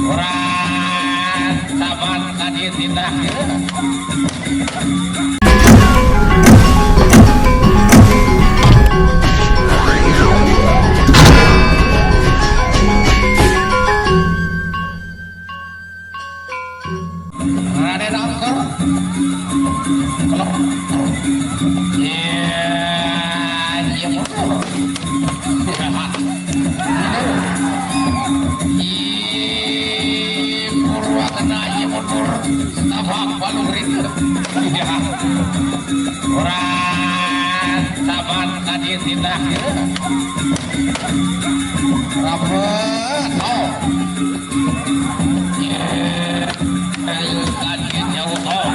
Orang sahabat tadi tindak Raden Angker kalau iya betul Purwakana iya betul Tabak Balung Rindu orang sahabat tadi tindak rapet oh tadi jauh oh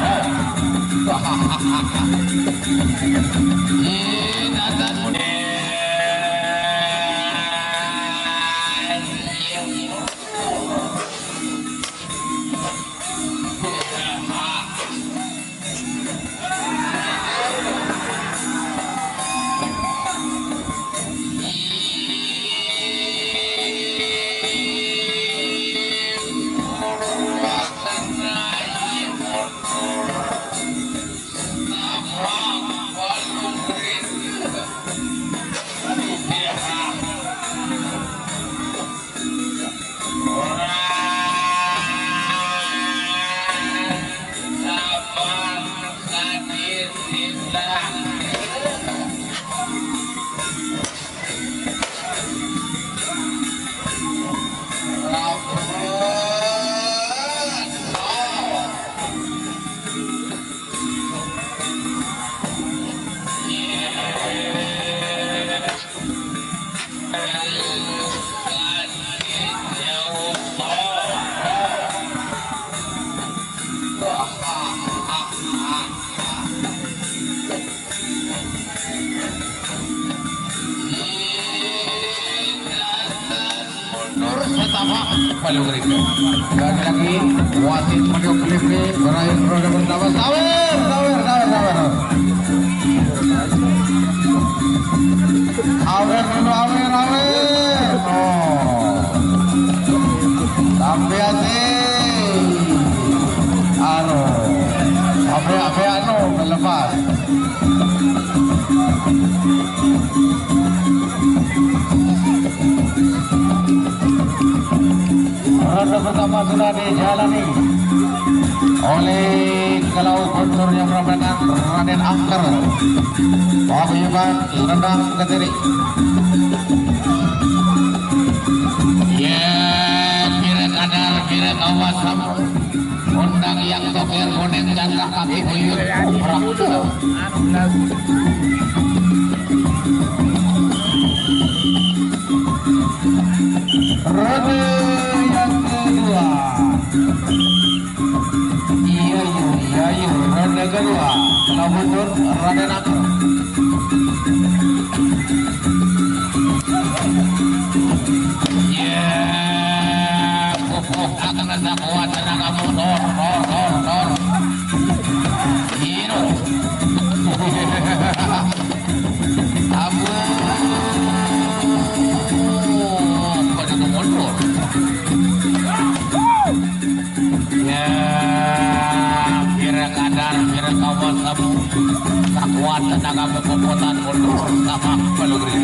lagi wasit meniup lipni berakhir ronde pertama sawer awer oh tapi hati anu melepas ronde pertama sudah dijalani oleh kalau Guntur yang merupakan Raden Angker paguyuban Rendang Kediri Pira kadar pira kawas undang yang toker kuning jangka kaki buyut ronde yang kedua iya ronde kedua kalau mundur Raden Angker pupuk akan ada kuat tenaga motor hero abu pada mundur kira kadar kira kawan kamu tak kuat tenaga kekuatan mundur sama pelugri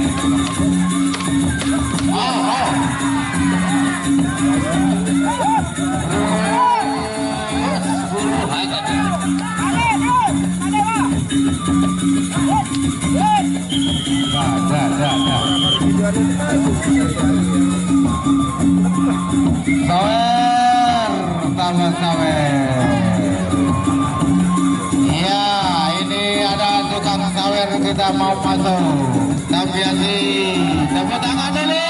sawer. Iya, ini ada tukang sawer kita mau masuk. Tapi tepuk tangan dulu.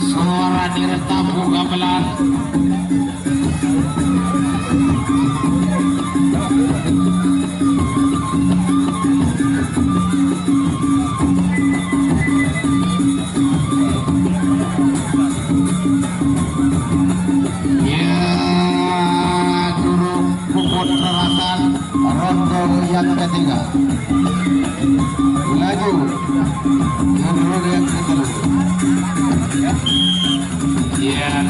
Suara direkam gamelan. ronde yang ketiga. Laju ke ronde yang kedua. Yang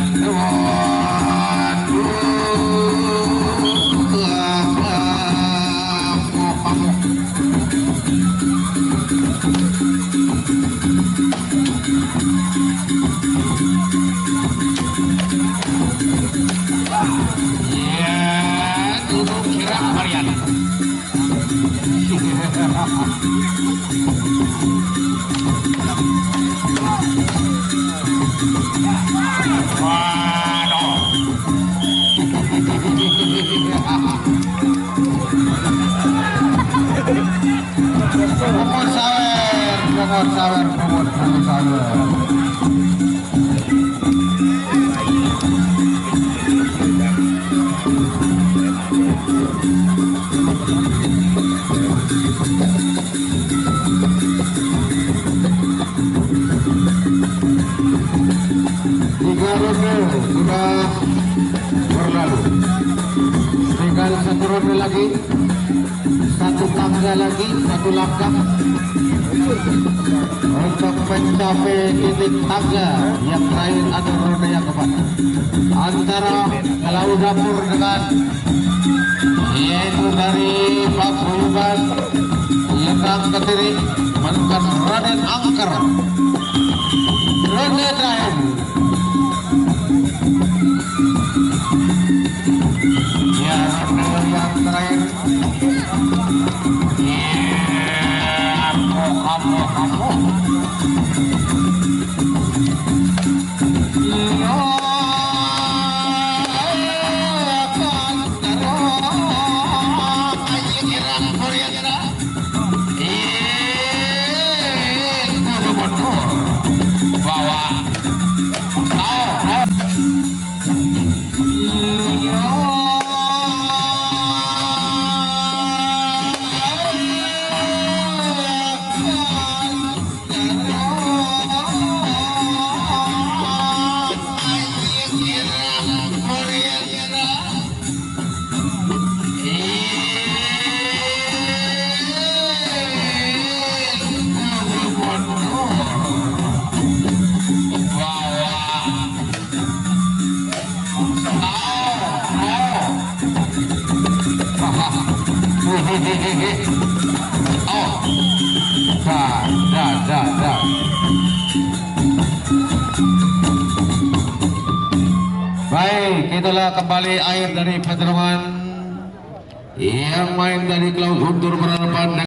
duduk kira varian. Pungut sawer. Tiga ronde sudah berlalu. Tinggal satu ronde lagi, satu tangga lagi, satu langkah untuk mencapai titik tangga yang terakhir atau ronde yang keempat antara Kalau Dapur dengan yaitu dari Pak Buyuban Lekang Ketiri menemukan Raden Angker. Ronde terakhir. Ya, ronde yang terakhir. Kamu. Dah. Baik, itulah kembali air dari pertarungan yang main dari Klaus Huntur berhadapan